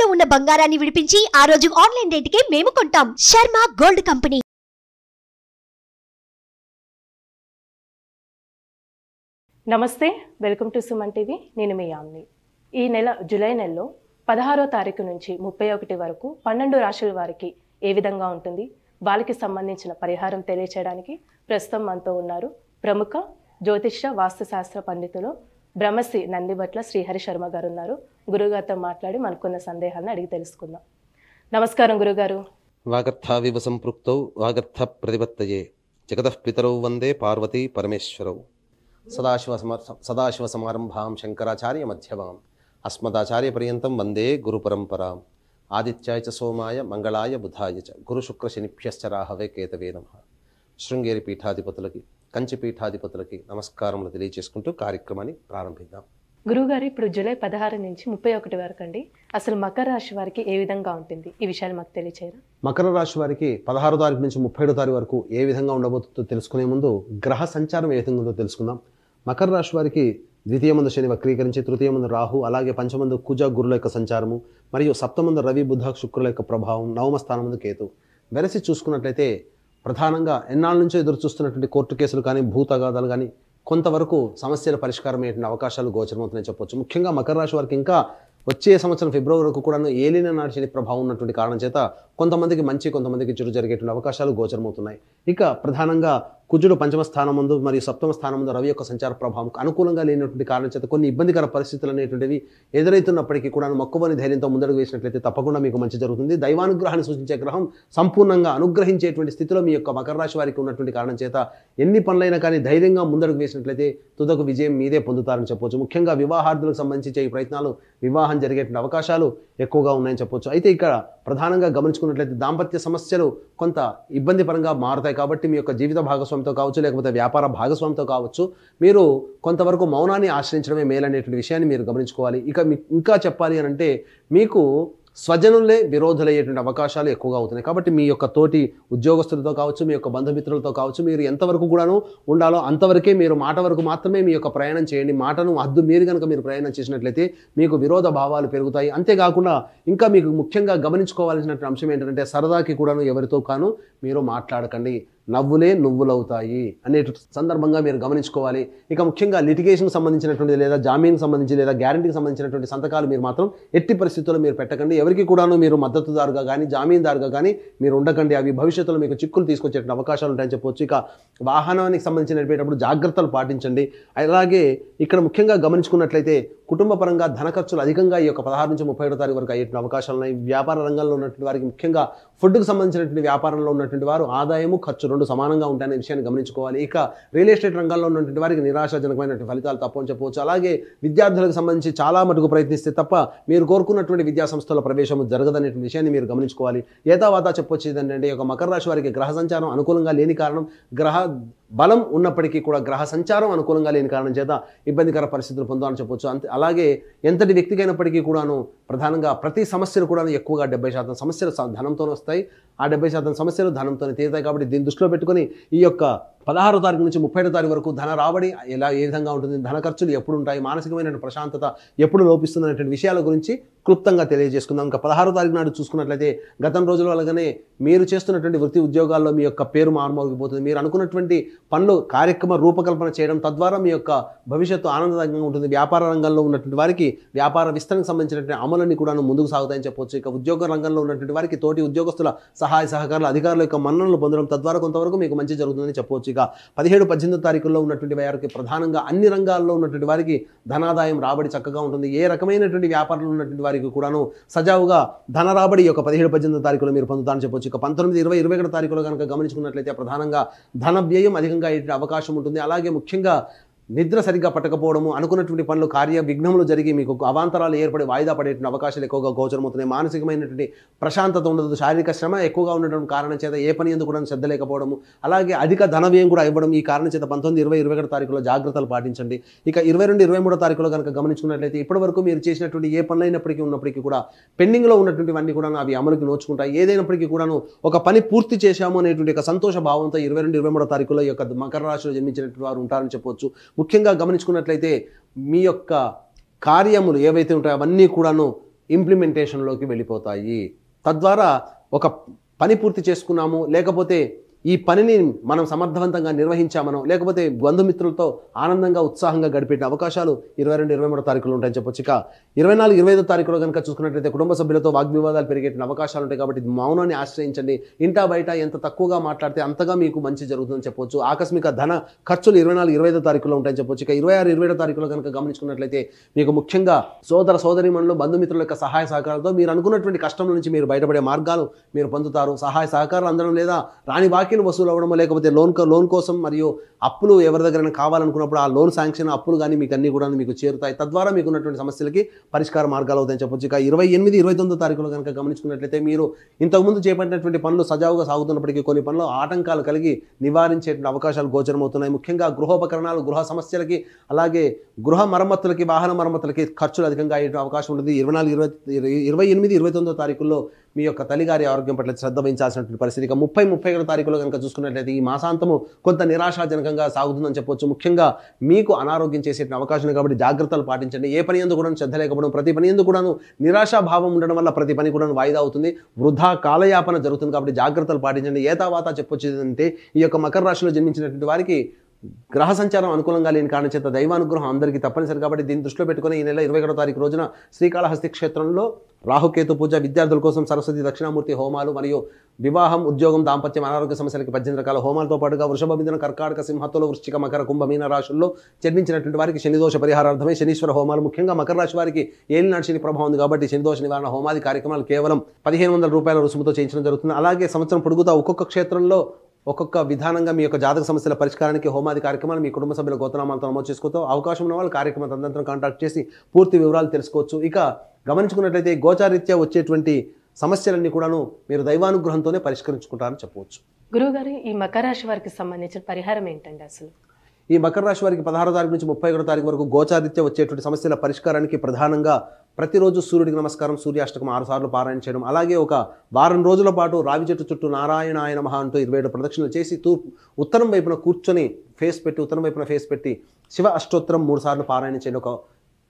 తాకట్టులో ఉన్న బంగారాన్ని విడిపించి ఆ రోజు ఆన్లైన్ రేటుకే మేము కొంటాం. Sharma gold company. నమస్తే, వెల్కమ్ టు సుమన్ టీవీ. నేను మీ యామ్ని. ఈ నెల జూలై నెలలో 16వ తారీఖు నుంచి 31 వరకు 12 రాశుల వారికి ఏ విధంగా ఉంటుంది, వాళ్ళకి సంబంధించిన పరిహారం తెలియచేయడానికి ప్రస్తుతం మనతో ఉన్నారు ప్రముఖ జ్యోతిష్య వాస్తుశాస్త్ర పండితులు బ్రహ్మశ్రీ నందిబట్ల శ్రీహరి శర్మ గారు ఉన్నారు. గురుగారితో మాట్లాడి మనకున్న సందేహాలను అడిగి తెలుసుకుందాం. నమస్కారం గురుగారు. వాగర్థావివ సంపృక్తౌ వాగర్థ ప్రతిపత్తయే జగతః పితరౌ వందే పార్వతీ పరమేశ్వరౌ. సదాశివ సమారంభాం శంకరాచార్య మధ్యమాం అస్మదాచార్య పర్యంతం వందే గురు పరంపరాం. ఆదిత్యాయ చ సోమాయ మంగళాయ బుధాయ చ గురు శుక్ర శనిభ్యశ్చ రాహవే కేతవే నమః. శృంగేరి పీఠాధిపతులకి, కంచి పీఠాధిపతులకి నమస్కారములు తెలియజేసుకుంటూ కార్యక్రమాన్ని ప్రారంభిద్దాం. గురుగారు, ఇప్పుడు జూలై 16 నుంచి 31 వరకు అండి, అసలు మకర రాశి వారికి ఏ విధంగా ఉంటుంది, ఈ విషయాలు మాకు తెలియచేయరా? మకర రాశి వారికి 16వ తారీఖు నుంచి 31వ తారీఖు వరకు ఏ విధంగా ఉండబోతుందో తెలుసుకునే ముందు గ్రహ సంచారం ఏ విధంగా ఉందో తెలుసుకుందాం. మకర రాశి వారికి ద్వితీయమందు శని వక్రీకరించి, తృతీయమందు రాహు, అలాగే పంచమందు కుజ గురుల యొక్క సంచారము, మరియు సప్తమందు రవి బుధ శుక్రుల యొక్క ప్రభావం, నవమ స్థానమందు కేతు. వెరసి చూసుకున్నట్లయితే ప్రధానంగా ఎన్నాళ్ళ నుంచో ఎదురు చూస్తున్నటువంటి కోర్టు కేసులు కానీ, భూ తగాదాలు కానీ, కొంతవరకు సమస్యల పరిష్కారం అయ్యేటువంటి అవకాశాలు గోచరమవుతున్నాయని చెప్పొచ్చు. ముఖ్యంగా మకర రాశి వారికి ఇంకా వచ్చే సంవత్సరం ఫిబ్రవరి వరకు కూడా ఏలిన నాటి శని ప్రభావం ఉన్నటువంటి కారణం చేత కొంతమందికి మంచి, కొంతమందికి చెడు జరిగేటువంటి అవకాశాలు గోచరమవుతున్నాయి. ఇక ప్రధానంగా కుజుడు పంచమ స్థానం ముందు మరియు సప్తమ స్థానం ముందు రవి యొక్క సంచార ప్రభావం అనుకూలంగా లేనటువంటి కారణం చేత కొన్ని ఇబ్బందికర పరిస్థితులు అనేటువంటివి ఎదురైతున్నప్పటికీ కూడా మొక్కవని ధైర్యంతో ముందడుగు వేసినట్లయితే తప్పకుండా మీకు మంచి జరుగుతుంది. దైవానుగ్రహాన్ని సూచించే గ్రహం సంపూర్ణంగా అనుగ్రహించేటువంటి స్థితిలో మీ యొక్క మకర రాశి వారికి ఉన్నటువంటి కారణం చేత ఎన్ని పనులైనా కానీ ధైర్యంగా ముందడుగు వేసినట్లయితే తుదకు విజయం మీదే పొందుతారని చెప్పొచ్చు. ముఖ్యంగా వివాహార్థులకు సంబంధించి ఈ ప్రయత్నాలు వివాహం జరిగేటువంటి అవకాశాలు ఎక్కువగా ఉన్నాయని చెప్పొచ్చు. అయితే ఇక్కడ ప్రధానంగా గమనించుకున్నట్లయితే దాంపత్య సమస్యలు కొంత ఇబ్బంది పరంగా మారుతాయి. కాబట్టి మీ యొక్క జీవిత భాగస్వామితో కావచ్చు, లేకపోతే వ్యాపార భాగస్వామితో కావచ్చు, మీరు కొంతవరకు మౌనాన్ని ఆశ్రయించడమే మేలనేటువంటి విషయాన్ని మీరు గమనించుకోవాలి. ఇక ఇంకా చెప్పాలి అని అంటే మీకు స్వజనులే విరోధులయ్యేటువంటి అవకాశాలు ఎక్కువగా అవుతున్నాయి. కాబట్టి మీ యొక్క తోటి ఉద్యోగస్తులతో కావచ్చు, మీ యొక్క బంధుమిత్రులతో కావచ్చు, మీరు ఎంతవరకు కూడాను ఉండాలో అంతవరకే మీరు మాట వరకు మాత్రమే మీ యొక్క ప్రయాణం చేయండి. మాటను హద్దు మీరు కనుక మీరు ప్రయాణం చేసినట్లయితే మీకు విరోధ భావాలు పెరుగుతాయి. అంతేకాకుండా ఇంకా మీకు ముఖ్యంగా గమనించుకోవాల్సినటువంటి అంశం ఏంటంటే సరదాకి కూడాను ఎవరితో కాను మీరు మాట్లాడకండి. నవ్వులే నువ్వులవుతాయి అనే సందర్భంగా మీరు గమనించుకోవాలి. ఇక ముఖ్యంగా లిటిగేషన్ సంబంధించినటువంటి లేదా జామీన్కి సంబంధించి లేదా గ్యారంటీకి సంబంధించినటువంటి సంతకాలు మీరు మాత్రం ఎట్టి పరిస్థితుల్లో మీరు పెట్టకండి. ఎవరికి కూడాను మీరు మద్దతుదారుగా కానీ జామీన్దారుగా కానీ మీరు ఉండకండి. అవి భవిష్యత్తులో మీకు చిక్కులు తీసుకొచ్చేటువంటి అవకాశాలు ఉంటాయని చెప్పవచ్చు. ఇక వాహనానికి సంబంధించినటువంటి జాగ్రత్తలు పాటించండి. అలాగే ఇక్కడ ముఖ్యంగా గమనించుకున్నట్లయితే కుటుంబ పరంగా ధన ఖర్చులు అధికంగా ఈ యొక్క 16 నుంచి 31 తారీఖు వరకు అయ్యేటువంటి అవకాశాలు ఉన్నాయి. వ్యాపార రంగంలో ఉన్నటువంటి వారికి ముఖ్యంగా ఫుడ్కి సంబంధించినటువంటి వ్యాపారంలో ఉన్నటువంటి వారు ఆదాయము ఖర్చు రెండు సమానంగా ఉంటాయనే విషయాన్ని గమనించుకోవాలి. ఇక రియల్ ఎస్టేట్ రంగంలో ఉన్నటువంటి వారికి నిరాశాజనకమైనటువంటి ఫలితాలు తప్పని చెప్పవచ్చు. అలాగే విద్యార్థులకు సంబంధించి చాలా మటుకు ప్రయత్నిస్తే తప్ప మీరు కోరుకున్నటువంటి విద్యా సంస్థల ప్రవేశం జరగదనేటువంటి విషయాన్ని మీరు గమనించుకోవాలి. ఏతావాత చెప్పొచ్చు ఏంటంటే ఒక మకర రాశి వారికి గ్రహ సంచారం అనుకూలంగా లేని కారణం, గ్రహ బలం ఉన్నప్పటికీ కూడా గ్రహ సంచారం అనుకూలంగా లేని కారణం చేత ఇబ్బందికర పరిస్థితులు పొందాలని చెప్పొచ్చు. అలాగే ఎంతటి వ్యక్తికైనప్పటికీ కూడాను ప్రధానంగా ప్రతి సమస్యలు కూడా ఎక్కువగా 70% సమస్యలు ధనంతో వస్తాయి. ఆ 70% సమస్యలు ధనంతోనే తీరుతాయి. కాబట్టి దీన్ని దృష్టిలో పెట్టుకుని ఈ యొక్క 16వ తారీఖు నుంచి 31వ తారీఖు వరకు ధన రాబడి ఏ విధంగా ఉంటుంది, ధన ఖర్చులు ఎప్పుడు ఉంటాయి, మానసికమైన ప్రశాంతత ఎప్పుడు లోపిస్తుంది అనేటువంటి విషయాల గురించి క్లుప్తంగా తెలియజేసుకుందాం. ఇంకా 16వ తారీఖు నాడు చూసుకున్నట్లయితే గతం రోజుల వల్లగానే మీరు చేస్తున్నటువంటి వృత్తి ఉద్యోగాల్లో మీ యొక్క పేరు మారుమోగిపోతుంది. మీరు అనుకున్నటువంటి పనులు కార్యక్రమ రూపకల్పన చేయడం తద్వారా మీ యొక్క భవిష్యత్తు ఆనందదాయకంగా ఉంటుంది. వ్యాపార రంగంలో ఉన్నటువంటి వారికి వ్యాపార విస్తరణకు సంబంధించినటువంటి అమలుని కూడా ముందుకు సాగుతాయని చెప్పవచ్చు. ఇక ఉద్యోగ రంగంలో ఉన్నటువంటి వారికి తోటి ఉద్యోగస్తుల సహాయ సహకారాలు, అధికారుల యొక్క మన్ననలు పొందడం తద్వారా కొంతవరకు మీకు మంచి జరుగుతుందని చెప్పవచ్చు. ఇక 17, 18 తారీఖుల్లో ఉన్నటువంటి వారికి ప్రధానంగా అన్ని రంగాల్లో ఉన్నటువంటి వారికి ధనాదాయం రాబడి చక్కగా ఉంటుంది. ఏ రకమైనటువంటి వ్యాపారంలో ఉన్నటువంటి వారికి కూడాను సజావుగా ధన రాబడి యొక్క 17, 18 తారీఖులో మీరు పొందుతారని చెప్పొచ్చు. ఇక 19, 20, 21 తారీఖులో కనుక గమనించుకున్నట్లయితే ప్రధానంగా ధన వ్యయం అధికంగా అయ్యే అవకాశం ఉంటుంది. అలాగే ముఖ్యంగా నిద్ర సరిగ్గా పట్టకపోవడము, అనుకున్నటువంటి పనులు కార్య విఘ్నములు జరిగి మీకు అవాంతరాలు ఏర్పడి వాయిదా పడేటువంటి అవకాశాలు ఎక్కువగా గోచరమవుతున్నాయి. మానసికమైనటువంటి ప్రశాంతత ఉండదు. శారీరక శ్రమ ఎక్కువగా ఉండడం కారణం చేత ఏ పని ఎందుకు కూడా శ్రద్ధ లేకపోవడము, అలాగే అధిక ధన వ్యయం కూడా ఇవ్వడం. ఈ కారణం చేత 19, 20, 21 తారీఖులో జాగ్రత్తలు పాటించండి. ఇక 22, 23 తారీఖులో కనుక గమనించుకున్నట్లయితే ఇప్పటి వరకు మీరు చేసినటువంటి ఏ పనులైనప్పటికీ ఉన్నప్పటికీ కూడా పెండింగ్లో ఉన్నటువంటివన్నీ కూడా అవి అమలుకి నోచుకుంటాయి. ఏదైనప్పటికీ కూడాను ఒక పని పూర్తి చేశాము అనేటువంటి ఒక సంతోష భావంతో 22, 23 తారీఖులో ఈ యొక్క మకర రాశిలో జన్మించినటువంటి వారు ఉంటారని చెప్పవచ్చు. ముఖ్యంగా గమనించుకున్నట్లయితే మీ యొక్క కార్యములు ఏవైతే ఉంటాయో అవన్నీ కూడాను ఇంప్లిమెంటేషన్లోకి వెళ్ళిపోతాయి. తద్వారా ఒక పని పూర్తి చేసుకున్నాము, లేకపోతే ఈ పనిని మనం సమర్థవంతంగా నిర్వహించామనో, లేకపోతే బంధుమిత్రులతో ఆనందంగా ఉత్సాహంగా గడిపే అవకాశాలు 22, 23 తారీఖులు ఉంటాయని చెప్పొచ్చు. ఇక 24, 25 తారీఖులో కనుక చూసుకున్నట్లయితే కుటుంబ సభ్యులతో వాగ్వివాదాలు పెరిగే అవకాశాలు ఉంటాయి. కాబట్టి మౌనాన్ని ఆశ్రయించండి. ఇంటా బయట ఎంత తక్కువగా మాట్లాడితే అంతగా మీకు మంచి జరుగుతుందని చెప్పొచ్చు. ఆకస్మిక ధన ఖర్చులు 24, 25 తారీఖులో ఉంటాయని చెప్పొచ్చు. ఇక 26, 27 తారీఖులో కనుక గమనించుకున్నట్లయితే మీకు ముఖ్యంగా సోదర సోదరీమణులు బంధుమిత్రుల యొక్క సహాయ సహకారాలతో మీరు అనుకున్నటువంటి కష్టం నుంచి మీరు బయటపడే మార్గాలు మీరు పొందుతారు. సహాయ సహకారాలు అందడం లేదా రాని బాకీలు వసూలు అవ్వడమో, లేకపోతే లోన్ కోసం మరియు అప్పులు ఎవరి దగ్గర కావాలనుకున్నప్పుడు ఆ లోన్ శాంక్షన్ అప్పులు కానీ మీకు అన్ని కూడా మీకు చేరుతాయి. తద్వారా మీకు ఉన్నటువంటి సమస్యలకి పరిష్కార మార్గాలు అవుతాయని చెప్పొచ్చు. ఇక 28, 29 తారీఖులో కనుక గమనించుకున్నట్లయితే మీరు ఇంతకుముందు చేపట్టినటువంటి పనులు సజావుగా సాగుతున్నప్పటికీ కొన్ని పనులు ఆటంకాలు కలిగి నివారించేటువంటి అవకాశాలు గోచరమవుతున్నాయి. ముఖ్యంగా గృహోపకరణాలు, గృహ సమస్యలకి, అలాగే గృహ మరమ్మతులకి, వాహన మరమ్మతులకి ఖర్చులు అధికంగా అయ్యే అవకాశం ఉంటుంది. 24, 28, 29 తారీఖుల్లో మీ యొక్క తల్లిగారి ఆరోగ్యం పట్ల శ్రద్ధ వహించాల్సినటువంటి పరిస్థితి. ఇక 30, 31 తారీఖులో కనుక చూసుకున్నట్లయితే ఈ మాసాంతము కొంత నిరాశాజనకంగా సాగుతుందని చెప్పొచ్చు. ముఖ్యంగా మీకు అనారోగ్యం చేసే అవకాశం ఉంది కాబట్టి జాగ్రత్తలు పాటించండి. ఏ పని ఎందుకు కూడా శ్రద్ధ లేకపోవడం, ప్రతి పని ఎందుకు కూడాను నిరాశాభావం ఉండడం వల్ల ప్రతి పని కూడా వాయిదా అవుతుంది, వృధా కాలయాపన జరుగుతుంది. కాబట్టి జాగ్రత్తలు పాటించండి. ఏతావాత చెప్పొచ్చు అంటే ఈ యొక్క మకర రాశిలో జన్మించినటువంటి వారికి గ్రహ సంచారం అనుకూలంగా లేని కారణం చేత దైవానుగ్రహం అందరికీ తప్పనిసరి. కాబట్టి దీన్ని దృష్టిలో పెట్టుకుని ఈ నెల 21 తారీఖు రోజున శ్రీకాళహస్తి క్షేత్రంలో రాహుకేతు పూజ, విద్యార్థుల కోసం సరస్వతి దక్షిణామూర్తి హోమాలు మరియు వివాహం, ఉద్యోగం, దాంపత్యం, అనారోగ్య సమస్యలకి 18 రకాల హోమాలతో పాటుగా వృషభ, మిథున, కర్కాటక, సింహత్తులు, వృశ్చిక, మకర, కుంభ, మీన రాశుల్లో జన్మించినటువంటి వారికి శనిదోష పరిహారార్థమై శనీశ్వర హోమాలు, ముఖ్యంగా మకర రాశి వారికి ఏలినాటి శని ప్రభావం ఉంది కాబట్టి శనిదోష నివారణ హోమాది కార్యక్రమాలు కేవలం 1500 రూపాయల రుసుముతో చేయించడం జరుగుతుంది. అలాగే సంవత్సరం పొడుగుతా ఒక్కొక్క క్షేత్రంలో ఒక్కొక్క విధానంగా మీ యొక్క జాతక సమస్యల పరిష్కారానికి హోమాది కార్యక్రమాలు మీ కుటుంబ సభ్యుల గోత్రనామాలతో నమోదు చేసుకోవచ్చు. అవకాశం ఉన్న వాళ్ళు కార్యక్రమం తదనంతరం కాంటాక్ట్ చేసి పూర్తి వివరాలు తెలుసుకోవచ్చు. ఇక గమనించుకున్నట్లయితే గోచారీత్యా వచ్చేటువంటి సమస్యలన్నీ కూడాను మీరు దైవానుగ్రహంతోనే పరిష్కరించుకుంటారని చెప్పవచ్చు. గురువుగారు, ఈ మకర రాశి వారికి సంబంధించిన పరిహారం ఏంటండి అసలు? ఈ మకర రాశి వారికి 16వ తారీఖు నుంచి 31వ తారీఖు వరకు గోచారీత్యా వచ్చేటువంటి సమస్యల పరిష్కారానికి ప్రధానంగా ప్రతిరోజు సూర్యుడికి నమస్కారం, సూర్యాష్టకం 6 సార్లు పారాయణ చేయడం, అలాగే ఒక వారం రోజుల పాటు రావి చెట్టు చుట్టూ నారాయణాయ నమః అంటూ 27 ప్రదక్షిణలు చేసి ఉత్తరం వైపున కూర్చొని ఉత్తరం వైపున ఫేస్ పెట్టి శివ అష్టోత్తరం 3 సార్లు పారాయణ చేయడం ఒక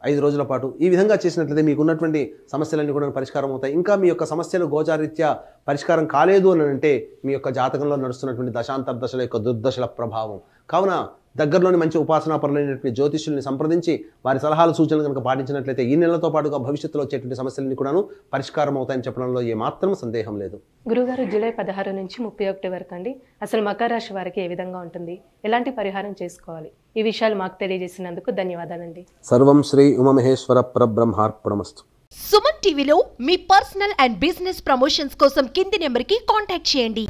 5 రోజుల పాటు. ఈ విధంగా చేసినట్లయితే మీకు ఉన్నటువంటి సమస్యలన్నీ కూడా పరిష్కారం అవుతాయి. ఇంకా మీ యొక్క సమస్యలు గోచారీత్యా పరిష్కారం కాలేదు అని అంటే మీ యొక్క జాతకంలో నడుస్తున్నటువంటి దశాంతర్దశల యొక్క దుర్దశల ప్రభావం. కావున దగ్గరలోని మంచి ఉపాసనాపరులైనటువంటి జ్యోతిష్యుల్ని సంప్రదించి వారి సలహాలు సూచనలు కనుక పాటించినట్లయితే ఈ నెలతో పాటుగా భవిష్యత్తులో వచ్చేటువంటి సమస్యలన్నీ కూడాను పరిష్కారం అవుతాయని చెప్పడంలో ఏమాత్రం సందేహం లేదు. గురుగారు, జూలై 16 నుంచి 31 వరకు అండి అసలు మకర రాశి వారికి ఏ విధంగా ఉంటుంది, ఎలాంటి పరిహారం చేసుకోవాలి, ఈ విషయాలు మాకు తెలియజేసినందుకు ధన్యవాదాలండి. సర్వం శ్రీ ఉమామహేశ్వర పరబ్రహ్మార్పణమస్తు. సుమన్ టీవీలో మీ పర్సనల్ అండ్ బిజినెస్ ప్రమోషన్స్ కోసం కింది నెంబర్కి కాంటాక్ట్ చేయండి.